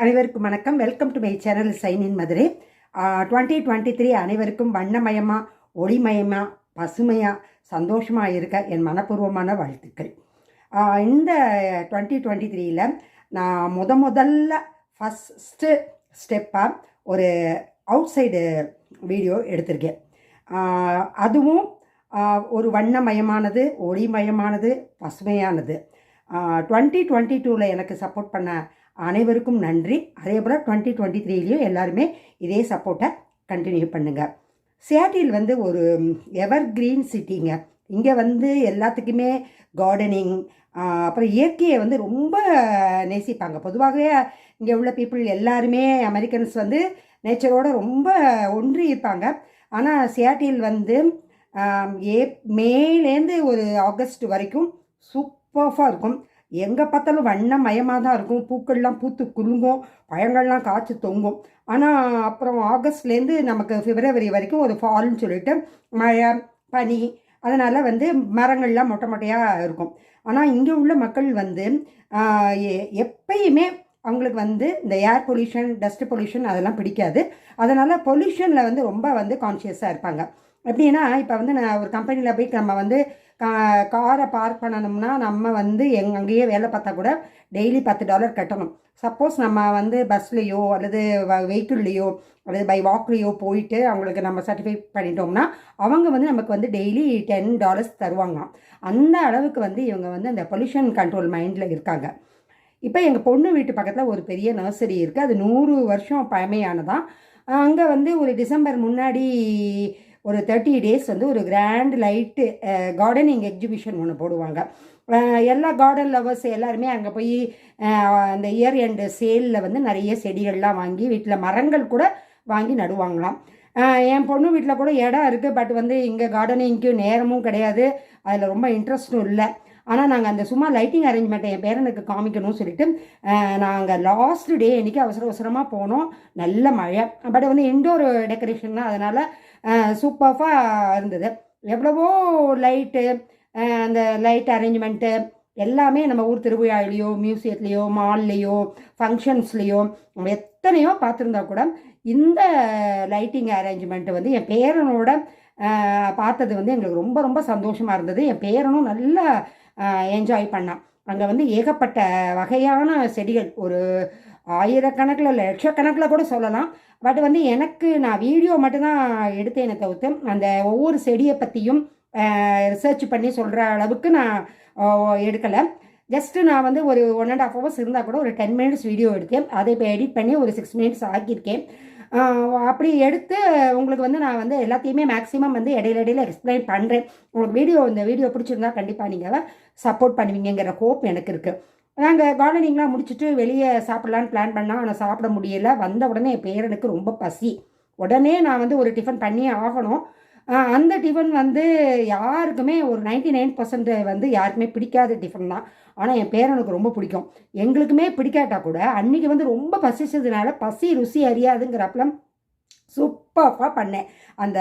அனைவருக்கும் வணக்கம். Welcome to my channel sign in Madurai. 2023 அனைவருக்கும் வண்ணமயமாக, ஒளிமயமாக, பசுமையாக, சந்தோஷமாக இருக்க என் மனப்பூர்வமான வாழ்த்துக்கள். இந்த 2023ல் நான் முதல்ல ஃபஸ்ட்டு ஸ்டெப்பாக ஒரு அவுட் சைடு வீடியோ எடுத்திருக்கேன். அதுவும் ஒரு வண்ணமயமானது, ஒளிமயமானது, பசுமையானது. 2022ல் எனக்கு சப்போர்ட் பண்ண அனைவருக்கும் நன்றி. அதே போல் 2023லையும் எல்லாருமே இதே சப்போர்ட்டை கண்டினியூ பண்ணுங்கள். சியாட்டில் ஒரு எவர் கிரீன் சிட்டிங்க. இங்கே எல்லாத்துக்குமே கார்டனிங், அப்புறம் இயற்கையை ரொம்ப நேசிப்பாங்க. பொதுவாகவே இங்கே உள்ள பீப்புள் எல்லாருமே அமெரிக்கன்ஸ் நேச்சரோடு ரொம்ப ஒன்றி இருப்பாங்க. ஆனால் சியாட்டில் மேலேருந்து ஒரு ஆகஸ்ட் வரைக்கும் சூப்பராக இருக்கும். எங்கே பார்த்தாலும் வண்ணமயமாக தான் இருக்கும். பூக்கள்லாம் பூத்து குலுங்கும், பழங்கள்லாம் காய்ச்சி தொங்கும். ஆனால் அப்புறம் ஆகஸ்ட்லேருந்து நமக்கு பிப்ரவரி வரைக்கும் ஒரு ஃபால்னு சொல்லிட்டு மழை, பனி, அதனால் மரங்கள்லாம் மொட்டை மொட்டையாக இருக்கும். ஆனால் இங்கே உள்ள மக்கள் எப்பயுமே அவங்களுக்கு இந்த ஏர் பொல்யூஷன், டஸ்ட் பொல்யூஷன் அதெல்லாம் பிடிக்காது. அதனால் பொல்யூஷனில் ரொம்ப கான்ஷியஸாக இருப்பாங்க. எப்படின்னா இப்போ நான் ஒரு கம்பெனியில் போய் நம்ம காரை பார்க் பண்ணணும்னா நம்ம அங்கேயே வேலை பார்த்தா கூட டெய்லி $10 கட்டணும். சப்போஸ் நம்ம பஸ்லேயோ அல்லது வெஹிக்கிள்லேயோ அல்லது பை வாக்லேயோ போயிட்டு அவங்களுக்கு நம்ம சர்டிஃபை பண்ணிட்டோம்னா அவங்க நமக்கு டெய்லி $10 தருவாங்களாம். அந்த அளவுக்கு இவங்க அந்த பொல்யூஷன் கண்ட்ரோல் மைண்டில் இருக்காங்க. இப்போ எங்கள் பொண்ணு வீட்டு பக்கத்தில் ஒரு பெரிய நர்சரி இருக்குது. அது 100 வருஷம் பழமையானதான். அங்கே ஒரு டிசம்பர் முன்னாடி ஒரு 30 days ஒரு கிராண்ட் லைட்டு கார்டனிங் எக்ஸிபிஷன் ஒன்று போடுவாங்க. எல்லா கார்டன் லவர்ஸ் எல்லாருமே அங்கே போய் அந்த இயர் எண்டு சேலில் நிறைய செடிகள்லாம் வாங்கி வீட்டில் மரங்கள் கூட வாங்கி நடுவாங்களாம். என் பொண்ணு வீட்டில் கூட இடம் இருக்குது. பட் இங்கே கார்டனிங்க்கு நேரமும் கிடையாது, அதில் ரொம்ப இன்ட்ரெஸ்ட்டும் இல்லை. ஆனால் நாங்கள் அந்த சும்மா லைட்டிங் அரேஞ்ச்மெண்ட்டை என் பேரனுக்கு காமிக்கணும்னு சொல்லிட்டு நாங்கள் லாஸ்ட் டே அன்றைக்கி அவசரமாக போனோம். நல்ல மழை. பட் இன்டோர் டெக்கரேஷன் தான், அதனால் சூப்பராக இருந்தது. எவ்வளவோ லைட்டு, அந்த லைட் அரேஞ்ச்மெண்ட்டு எல்லாமே நம்ம ஊர் திருவிழாவிலையோ, மியூசியத்துலேயோ, மால்லையோ, ஃபங்க்ஷன்ஸ்லேயோ நம்ம எத்தனையோ பார்த்துருந்தா கூட இந்த லைட்டிங் அரேஞ்ச்மெண்ட்டு என் பேரனோட பார்த்தது எங்களுக்கு ரொம்ப ரொம்ப சந்தோஷமாக இருந்தது. என் பேரனும் நல்லா என்ஜாய் பண்ணான். அங்கே ஏகப்பட்ட வகையான செடிகள், ஒரு ஆயிரக்கணக்கில் லட்சக்கணக்கில் கூட சொல்லலாம். பட் எனக்கு நான் வீடியோ மட்டும்தான் எடுத்தேனே தவிர்த்து அந்த ஒவ்வொரு செடியை பற்றியும் ரிசர்ச் பண்ணி சொல்கிற அளவுக்கு நான் எடுக்கலை. ஜஸ்ட்டு நான் ஒரு 1.5 hours இருந்தால் கூட ஒரு 10 minutes வீடியோ எடுத்தேன். அதை இப்போ எடிட் பண்ணி ஒரு 6 minutes ஆக்கியிருக்கேன். அப்படி எடுத்து உங்களுக்கு நான் எல்லாத்தையுமே மேக்ஸிமம் இடையில எக்ஸ்பிளைன் பண்ணுறேன். உங்களுக்கு இந்த வீடியோ பிடிச்சிருந்தா கண்டிப்பாக நீங்கள் சப்போர்ட் பண்ணுவீங்கிற ஹோப் எனக்கு இருக்குது. நாங்கள் கார்டனிங்லாம் முடிச்சுட்டு வெளியே சாப்பிட்லான்னு பிளான் பண்ணால், ஆனால் சாப்பிட முடியலை. வந்த உடனே என் பேரனுக்கு ரொம்ப பசி. உடனே நான் ஒரு டிஃபன் பண்ணியே ஆகணும். அந்த டிஃபன் யாருக்குமே ஒரு 99% யாருக்குமே பிடிக்காத டிஃபன் தான். ஆனால் என் பேரனுக்கு ரொம்ப பிடிக்கும். எங்களுக்குமே பிடிக்காட்டா கூட அன்றைக்கி ரொம்ப பசிச்சதுனால பசி ருசி அறியாதுங்கிறப்பெல்லாம் சூப்பராக பண்ணேன். அந்த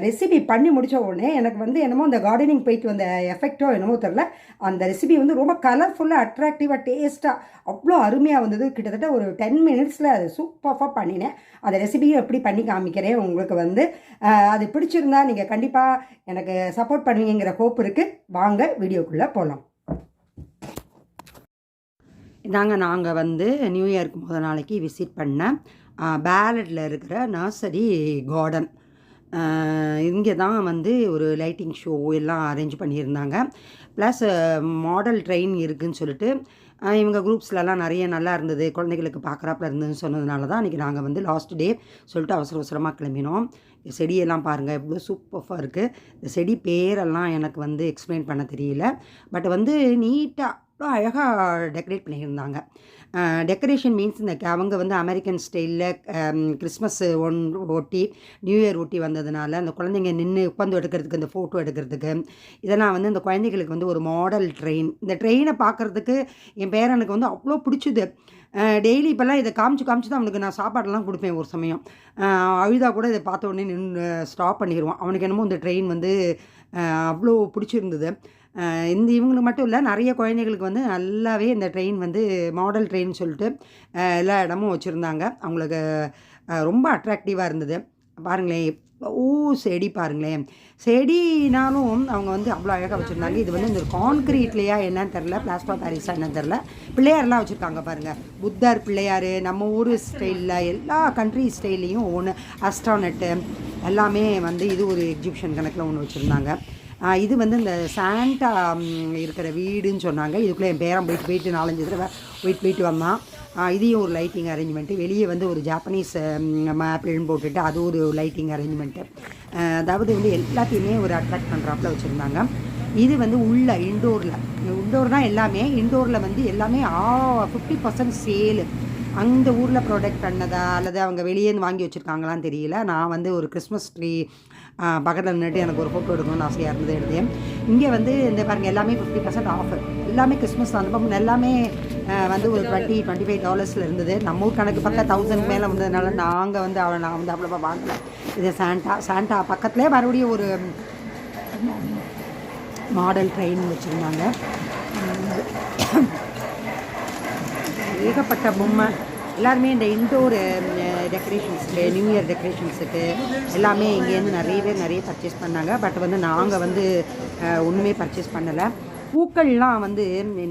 ரெசிபி பண்ணி முடித்த உடனே எனக்கு என்னமோ அந்த கார்டனிங் போயிட்டு வந்த எஃபெக்டோ என்னமோ தெரில, அந்த ரெசிபி ரொம்ப கலர்ஃபுல்லாக, அட்ராக்டிவாக, டேஸ்ட்டாக அவ்வளோ அருமையாக வந்தது. கிட்டத்தட்ட ஒரு 10 minutesல அது சூப்பராக பண்ணினேன். அந்த ரெசிபியும் எப்படி பண்ணி காமிக்கிறேன் உங்களுக்கு. அது பிடிச்சிருந்தா நீங்கள் கண்டிப்பாக எனக்கு சப்போர்ட் பண்ணுவீங்கிற ஹோப் இருக்குது. வாங்க வீடியோக்குள்ளே போகலாம். இதாங்க நாங்கள் நியூ இயருக்கு முதல் நாளைக்கு விசிட் பண்ண பேலட்டில் இருக்கிற நர்சரி கார்டன். இங்கே தான் ஒரு லைட்டிங் ஷோ எல்லாம் அரேஞ்ச் பண்ணியிருந்தாங்க. ப்ளஸ் மாடல் ட்ரெயின் இருக்குதுன்னு சொல்லிட்டு இவங்க குரூப்ஸ்லலாம் நிறைய நல்லா இருந்தது, குழந்தைகளுக்கு பார்க்குறாப்புல இருந்ததுன்னு சொன்னதுனால தான் இன்றைக்கி நாங்கள் லாஸ்ட் டே சொல்லிட்டு அவசரமாக கிளம்பினோம். செடியெல்லாம் பாருங்கள் எவ்வளோ சூப்பராக இருக்குது. இந்த செடி பேரெல்லாம் எனக்கு எக்ஸ்பிளைன் பண்ண தெரியல. பட் நீட்டாக அழகாக டெக்கரேட் பண்ணியிருந்தாங்க. டெக்கரேஷன் மீன்ஸ் அவங்க அமெரிக்கன் ஸ்டைலில் கிறிஸ்மஸ் ஒட்டி, நியூ இயர் ஒட்டி வந்ததுனால அந்த குழந்தைங்க நின்று உட்காந்து எடுக்கிறதுக்கு, இந்த ஃபோட்டோ எடுக்கிறதுக்கு, இதெல்லாம் இந்த குழந்தைகளுக்கு ஒரு மாடல் ட்ரெயின். இந்த ட்ரெயினை பார்க்குறதுக்கு என் பேரனுக்கு அவ்வளோ பிடிச்சிது. டெய்லி இப்போல்லாம் இதை காமிச்சு தான் அவனுக்கு நான் சாப்பாடெல்லாம் கொடுப்பேன். ஒரு சமயம் அழுதா கூட இதை பார்த்த உடனே நின்று ஸ்டாப் பண்ணிடுவான். அவனுக்கு என்னமோ இந்த ட்ரெயின் அவ்வளோ பிடிச்சிருந்தது. இவங்களுக்கு மட்டும் இல்லை, நிறைய குழந்தைகளுக்கு வந்து நல்லாவே இந்த ட்ரெயின் வந்து மாடல் ட்ரெயின் சொல்லிட்டு எல்லா இடமும் வச்சுருந்தாங்க. அவங்களுக்கு ரொம்ப அட்ராக்டிவாக இருந்தது. பாருங்களேன், எவ்வளோ செடி பாருங்களேன். செடினாலும் அவங்க வந்து அவ்வளோ அழகாக வச்சுருந்தாங்க. இது வந்து இந்த கான்க்ரீட்லையா என்னன்னு தெரில, பிளாஸ்டர் ஆஃப் பாரிஸா என்னன்னு தெரில. பிள்ளையார்லாம் வச்சுருக்காங்க பாருங்கள். புத்தர் பிள்ளையார் நம்ம ஊர் ஸ்டைலில், எல்லா கண்ட்ரி ஸ்டைல்லையும் ஒவ்வொன்று, அஸ்ட்ரானட்டு எல்லாமே வந்து இது ஒரு எக்ஸிபிஷன் கணக்கில் ஒன்று வச்சுருந்தாங்க. இது வந்து இந்த சாண்டா இருக்கிற வீடுன்னு சொன்னாங்க. இதுக்குள்ளே என் பேரன் போயிட்டு 4-5 தடவை போயிட்டு வந்தான். இதையும் ஒரு லைட்டிங் அரேஞ்ச்மெண்ட்டு. வெளியே வந்து ஒரு ஜாப்பனீஸ் மேப்பிள்னு போட்டுட்டு அது ஒரு லைட்டிங் அரேஞ்ச்மெண்ட்டு. அதாவது வந்து எல்லாத்தையுமே ஒரு அட்ராக்ட் பண்ணுறாப்புல வச்சுருந்தாங்க. இது வந்து உள்ள இன்டோர் தான் எல்லாமே. இன்டோரில் வந்து எல்லாமே 50% சேலு. அந்த ஊரில் ப்ராடக்ட் பண்ணதா அல்லது அவங்க வெளியேருந்து வாங்கி வச்சுருக்காங்களான்னு தெரியல. நான் வந்து ஒரு கிறிஸ்மஸ் ட்ரீ பக்கத்தில் நின்றுட்டு எனக்கு ஒரு ஃபோட்டோ எடுக்கணும்னு ஆசையாக இருந்தது, எடுத்தேன். இங்கே வந்து இந்த பாருங்கள் எல்லாமே 50% ஆஃபர். எல்லாமே கிறிஸ்மஸ் அந்த பக்கம் எல்லாமே வந்து ஒரு $20-25 இருந்தது. நம்ம ஊர் கணக்கு பக்கம் 1000 மேலே வந்ததுனால நான் வந்து அவ்வளோவா வாங்கலை. இது சாண்டா பக்கத்துலேயே மறுபடியும் ஒரு மாடல் ட்ரெயின் வச்சுருந்தாங்க. ஏகப்பட்ட பொம்மை எல்லாருமே இந்த இன்டோர் டெக்கரேஷன்ஸுக்கு, நியூ இயர் டெக்கரேஷன்ஸுக்கு எல்லாமே இங்கேருந்து நிறைய பர்ச்சேஸ் பண்ணாங்க. பட் வந்து நாங்கள் வந்து ஒன்றுமே பர்ச்சேஸ் பண்ணலை. பூக்கள்லாம் வந்து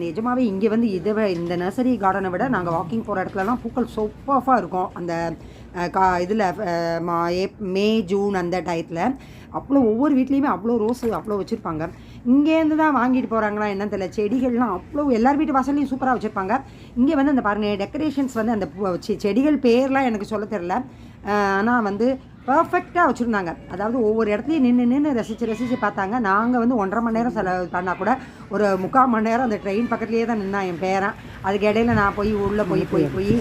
நிஜமாகவே இங்கே வந்து இந்த நர்சரி கார்டனை விட நாங்கள் வாக்கிங் போகிற இடத்துலலாம் பூக்கள் சூப்பராக இருக்கும். அந்த இதில் மே ஜூன் அந்த டயத்தில் அவ்வளோ ஒவ்வொரு வீட்லேயுமே அவ்வளோ ரோஸு அவ்வளோ வச்சுருப்பாங்க. இங்கேருந்து தான் வாங்கிட்டு போகிறாங்களா என்னன்னு தெரியல. செடிகள்லாம் அவ்வளோ எல்லார் வீட்டு வாசல்லையும் சூப்பராக வச்சுருப்பாங்க. இங்கே வந்து அந்த பாருங்கள் டெக்கரேஷன்ஸ் வந்து அந்த செடிகள் பேர்லாம் எனக்கு சொல்ல தெரில. ஆனால் வந்து பர்ஃபெக்டாக வச்சுருந்தாங்க. அதாவது ஒவ்வொரு இடத்துலையும் நின்று ரசித்து பார்த்தாங்க. நாங்கள் வந்து 1.5 மணி நேரம் செலவு பண்ணால் கூட ஒரு 3/4 மணி நேரம் அந்த ட்ரெயின் பக்கத்துலேயே தான் நின்னா என் பேரன். அதுக்கு இடையில நான் போய் உள்ளே போய்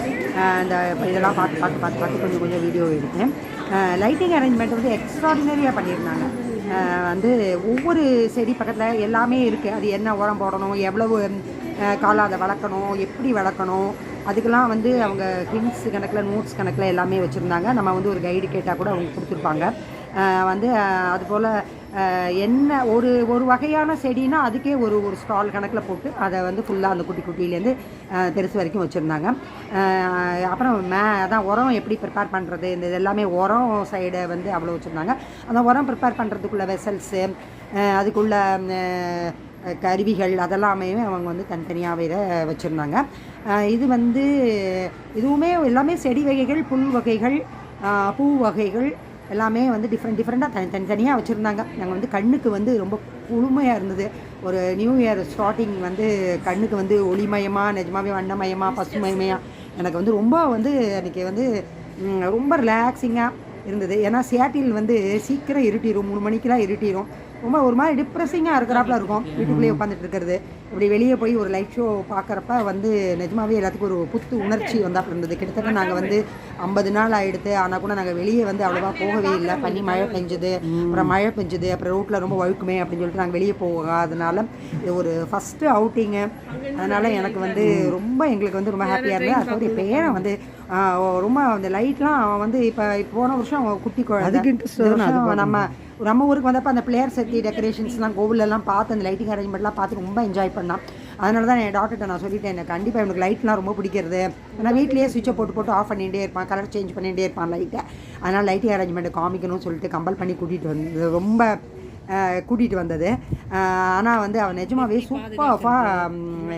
அந்த இதெல்லாம் பார்த்து கொஞ்சம் வீடியோ எடுத்தேன். லைட்டிங் அரேஞ்ச்மெண்ட் வந்து எக்ஸ்ட்ராடினரியாக பண்ணியிருந்தாங்க. வந்து ஒவ்வொரு செடி பக்கத்தில் எல்லாமே இருக்குது. அது என்ன உரம் போடணும், எவ்வளவு காலம் அதை வளர்க்கணும், எப்படி வளர்க்கணும், அதுக்கெல்லாம் வந்து அவங்க ஹிண்ட்ஸ் கணக்கில், நோட்ஸ் கணக்கில் எல்லாமே வச்சுருந்தாங்க. நம்ம வந்து ஒரு கைடு கேட்டால் கூட அவங்க கொடுத்துருப்பாங்க. வந்து அதுபோல் என்ன ஒரு வகையான செடினா அதுக்கே ஒரு ஸ்டால் கணக்கில் போட்டு அதை வந்து ஃபுல்லாக அந்த குட்டியிலேருந்து பெருசு வரைக்கும் வச்சுருந்தாங்க. அப்புறம் அதான் உரம் எப்படி ப்ரிப்பேர் பண்ணுறது, இந்த எல்லாமே உரம் சைடை வந்து அவ்வளோ வச்சுருந்தாங்க. அந்த உரம் ப்ரிப்பேர் பண்ணுறதுக்குள்ள வெசல்ஸு, அதுக்குள்ள கருவிகள் அதெல்லாமே அவங்க வந்து தனித்தனியாகவே வச்சுருந்தாங்க. இது வந்து இதுவுமே எல்லாமே செடி வகைகள், புல் வகைகள், பூ வகைகள் எல்லாமே வந்து டிஃப்ரெண்ட்டாக தனித்தனியாக வச்சுருந்தாங்க. நாங்கள் வந்து கண்ணுக்கு வந்து ரொம்ப குளுமையாக இருந்தது. ஒரு நியூ இயர் ஸ்டார்டிங் வந்து கண்ணுக்கு வந்து ஒளிமயமாக, நிஜமாகவே வண்ணமயமாக, பசுமயமாக எனக்கு வந்து ரொம்ப வந்து அன்றைக்கி வந்து ரொம்ப ரிலாக்ஸிங்காக இருந்தது. ஏன்னா சியாட்டில் வந்து சீக்கிரம் இருட்டிடும், 3 மணிக்கெலாம் இருட்டிடும். ரொம்ப ஒரு மாதிரி டிப்ரெஸிங்காக இருக்கிறாப்புல இருக்கும் வீட்டுக்குள்ளேயே உட்காந்துட்டு இருக்கிறது. இப்படி வெளியே போய் ஒரு லைட் ஷோ பார்க்குறப்ப வந்து நிஜமாகவே எல்லாத்துக்கும் ஒரு புத்து உணர்ச்சி வந்தாப்புல இருந்தது. கிட்டத்தட்ட நாங்கள் வந்து 50 நாள் ஆகிடுது. ஆனால் கூட நாங்கள் வெளியே வந்து அவ்வளோவா போகவே இல்லை. மழை பெஞ்சுது, அப்புறம் ரோட்டில் ரொம்ப வழுக்குமே அப்படின்னு சொல்லிட்டு நாங்கள் வெளியே போகாதனால இது ஒரு ஃபஸ்ட்டு அவுட்டிங்கு. அதனால் எனக்கு வந்து எங்களுக்கு வந்து ரொம்ப ஹாப்பியாக இருந்தது. அதுக்கப்புறம் இப்போ ஏன் வந்து ரொம்ப அந்த லைட்லாம் வந்து இப்போ போன வருஷம் குட்டி குழந்தை நம்ம ஊருக்கு வந்தப்போ அந்த பிளேயர் செட்டி டெக்கரேஷன்ஸ்லாம் கோவிலெல்லாம் பார்த்து அந்த லைட்டிங் அரேஞ்ச்மெண்ட்லாம் பார்த்து ரொம்ப என்ஜாய் பண்ணான். அதனால தான் என் டாக்டர்கிட்ட நான் சொல்லிட்டேன், எனக்கு கண்டிப்பாக எனக்கு லைட்லாம் ரொம்ப பிடிக்கிறது. ஏன்னா வீட்லேயே சுவிட்சை போட்டு ஆஃப் பண்ணிகிட்டே இருப்பான், கலர் சேஞ்ச் பண்ணிகிட்டே இருப்பான் லைட்டை. அதனால் லைட்டிங் அரேஞ்ச்மெண்ட்டை காமிக்கணும்னு சொல்லிட்டு கம்பல் பண்ணி கூட்டிகிட்டு வந்தது. ஆனால் வந்து அவன் நிஜமாகவே சூப்பராக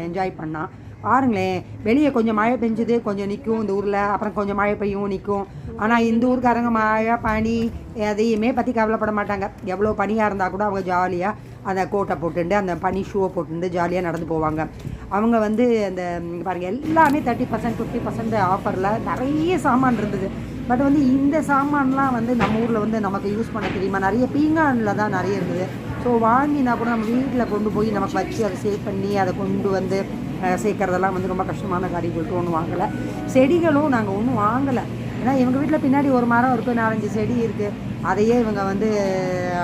என்ஜாய் பண்ணான். பாருங்களேன், வெளியே கொஞ்சம் மழை பெஞ்சுது, கொஞ்சம் நிற்கும் இந்த ஊரில், அப்புறம் கொஞ்சம் மழை பெய்யும் நிற்கும். ஆனால் இந்த ஊருக்காரங்க மழை பனி எதையுமே பற்றி கவலைப்பட மாட்டாங்க. எவ்வளோ பனியாக இருந்தால் கூட அவங்க ஜாலியாக அந்த கோட்டை போட்டுண்டு அந்த பனி ஷூவை போட்டுண்டு ஜாலியாக நடந்து போவாங்க. அவங்க வந்து அந்த பாருங்கள் எல்லாமே 30% 50% ஆஃபரில் நிறைய சாமான் இருந்தது. பட் வந்து இந்த சாமான்லாம் வந்து நம்ம ஊரில் வந்து நமக்கு யூஸ் பண்ண தெரியுமா, நிறைய பீங்கானில் தான் நிறைய இருந்தது. ஸோ வாங்கினா கூட நம்ம வீட்டில் கொண்டு போய் நமக்கு வச்சு அதை சேவ் பண்ணி அதை கொண்டு வந்து சேர்க்கறதெல்லாம் வந்து ரொம்ப கஷ்டமான காரியம் சொல்லிட்டு ஒன்றும் வாங்கலை. செடிகளும் நாங்கள் ஒன்றும் வாங்கலை. ஏன்னா எங்கள் வீட்டில் பின்னாடி ஒரு மரம் இருக்குது, 4-5 செடி இருக்குது. அதையே இவங்க வந்து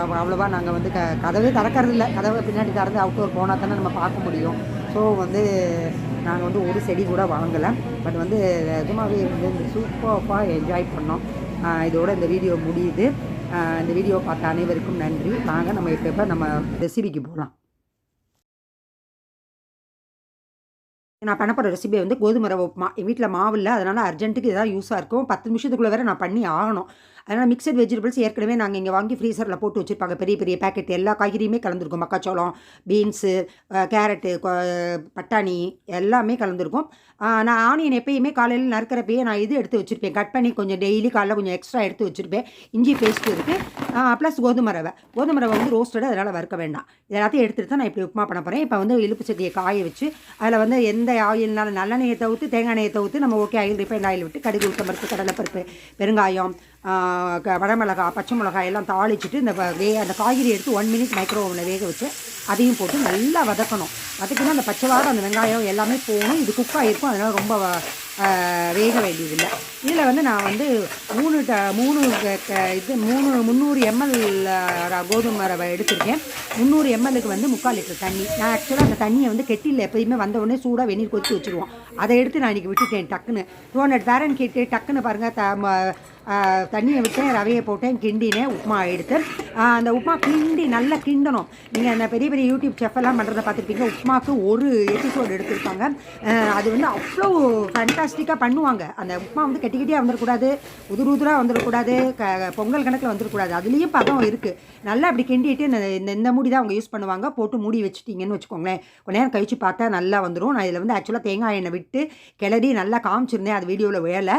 அவ்வளோவா நாங்கள் வந்து கதவே திறக்கறதில்ல. கதவை பின்னாடி திறந்து அவுட்டோர் போனால் தானே நம்ம பார்க்க முடியும். ஸோ வந்து நாங்கள் வந்து ஒரு செடி கூட வாங்கலை. பட் வந்து நிஜமாகவே வந்து இந்த சூப்பராக என்ஜாய் பண்ணோம். இதோட இந்த வீடியோ முடியுது. இந்த வீடியோ பார்த்த அனைவருக்கும் நன்றி. நம்ம இப்போ நம்ம ரெசிபிக்கு போகலாம். நான் பண்ண போகிற ரெசிபி வந்து கோதுமை ரவை உப்புமா. என் வீட்டில் மாவு இல்லை, அதனால் அர்ஜென்ட்டுக்கு இதாக யூஸாக இருக்கும். 10 நிமிஷத்துக்குள்ளே வேறு நான் பண்ணி ஆகணும். அதனால் மிக்சட் வெஜிடபிள்ஸ் ஏற்கனவே நாங்கள் இங்கே வாங்கி ஃப்ரீசரில் போட்டு வச்சுருப்பாங்க. பெரிய பெரிய பேக்கெட் எல்லா காய்கறியுமே கலந்துருக்கும். மக்காச்சோளம், பீன்ஸு, கேரட்டு, பட்டாணி எல்லாமே கலந்துருக்கும். நான் ஆனியன் எப்பயுமே காலையில் நறுக்கிறப்பயே நான் இது எடுத்து வச்சுருப்பேன். கட் பண்ணி கொஞ்சம் டெய்லி காலைல கொஞ்சம் எக்ஸ்ட்ரா எடுத்து வச்சுருப்பேன். இஞ்சி பேஸ்ட்டு இருக்குது. ப்ளஸ் கோதுமை ரவை வந்து ரோஸ்டடு, அதனால் வறுக்க வேண்டாம். எல்லாத்தையும் எடுத்துகிட்டு தான் நான் இப்படி உப்புமா பண்ண போகிறேன். இப்போ வந்து இழுப்பு சட்டியை காய வச்சு அதில் வந்து எந்த ஆயில்னாலும் நல்லெண்ணெயை தவிர்த்து தேங்காய் எண்ணெயை தவிர்த்து நம்ம ஓகே ஆயில் ரிஃபைண்ட் ஆயில் விட்டு கடுகு, உளுத்தம்பருப்பு, கடலைப்பருப்பு, பெருங்காயம், வடமிளகா, பச்சை மிளகாய் எல்லாம் தாளிச்சிட்டு அந்த காய்கறி எடுத்து 1 மினிட் மைக்ரோ ஓவனில் வேக வச்சு அதையும் போட்டு நல்லா வதக்கணும். வதக்கினா அந்த பச்சை வாடை, அந்த வெங்காயம் எல்லாமே போகணும். இது குக் ஆகிருக்கும், அதனால் ரொம்ப வேக வேண்டியதில்லை. இதில் வந்து நான் வந்து 300 ml கோதுமை ரவை எடுத்திருக்கேன். 300 mlக்கு வந்து 3/4 லிட்டர் தண்ணி. நான் ஆக்சுவலாக அந்த தண்ணியை வந்து கெட்டியில் எப்போயுமே வந்த உடனே சூடாக வெந்நீர் கொத்தி வச்சுருவோம். அதை எடுத்து நான் இன்றைக்கி விட்டுட்டேன். டக்குன்னு 200 Fahrenheit டக்குன்னு பாருங்கள், தண்ணியை விட்டேன், ரவையை போட்டேன், கிண்டினேன், உப்புமா எடுத்து அந்த உப்புமா கிண்டி நல்லா கிண்டணும். நீங்கள் அந்த பெரிய பெரிய யூடியூப் செஃப்பெல்லாம் பண்ணுறதை பார்த்துருப்பீங்க. உப்புமாவுக்கு ஒரு எபிசோடு எடுத்திருப்பாங்க. அது வந்து அவ்வளோ ஃபேண்டாஸ்டிக்காக பண்ணுவாங்க. அந்த உப்புமா வந்து கெட்டி கெட்டியாக வந்துடக்கூடாது, உதுராக வந்துடக்கூடாது, பொங்கல் கணக்கில் வந்துடக்கூடாது. அதுலேயும் பதம் இருக்குது. நல்லா அப்படி கிண்டிட்டு இந்த மூடி தான் அவங்க யூஸ் பண்ணுவாங்க. போட்டு மூடி வச்சுட்டிங்கன்னு வச்சுக்கோங்களேன், கொஞ்ச நேரம் கழிச்சு பார்த்தா நல்லா வந்துடும். நான் இதில் வந்து ஆக்சுவலாக தேங்காய் எண்ணெய் விட்டு கிளறி நல்லா காமிச்சிருந்தேன். அது வீடியோவில் வேலை.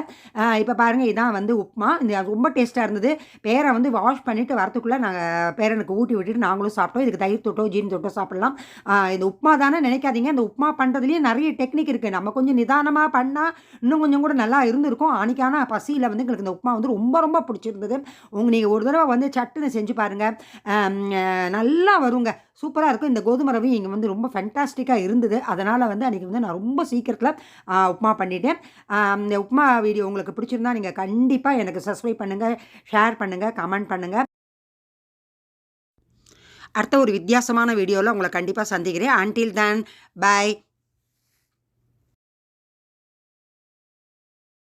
இப்போ பாருங்கள், இதான் வந்து உப்புமா. இந்த ரொம்ப டேஸ்ட்டாக இருந்தது. பேரை வந்து வாஷ் பண்ணிவிட்டு வரத்துக்குள்ளே நாங்கள் பேரனுக்கு ஊட்டி விட்டுட்டு நாங்களும் சாப்பிட்டோம். இதுக்கு தயிர் தொட்டோ ஜீன் தொட்டோ சாப்பிட்லாம். இந்த உப்புமா தானே நினைக்காதீங்க. இந்த உப்புமா பண்ணுறதுலேயே நிறைய டெக்னிக் இருக்குது. நம்ம கொஞ்சம் நிதானமாக பண்ணால் இன்னும் கொஞ்சம் கூட நல்லா இருந்திருக்கும். அன்றைக்கான பசியில் வந்து எங்களுக்கு இந்த உப்புமா வந்து ரொம்ப ரொம்ப பிடிச்சிருந்தது. நீங்கள் ஒரு தடவை வந்து சட்டுன்னு செஞ்சு பாருங்கள், நல்லா வருங்க, சூப்பராக இருக்கும். இந்த கோதுமை ரவையும் இங்கே வந்து ரொம்ப ஃபேண்டாஸ்டிக்காக இருந்தது. அதனால் வந்து அன்றைக்கி வந்து நான் ரொம்ப சீக்கிரத்தில் உப்புமா பண்ணிட்டேன். இந்த உப்புமா வீடியோ உங்களுக்கு பிடிச்சிருந்தா நீங்கள் கண்டிப்பாக எனக்கு சப்ஸ்கிரைப் பண்ணுங்கள், ஷேர் பண்ணுங்கள், கமெண்ட் பண்ணுங்கள். அடுத்த ஒரு வித்தியாசமான வீடியோவில் உங்களை கண்டிப்பாக சந்திக்கிறேன். Until then, by.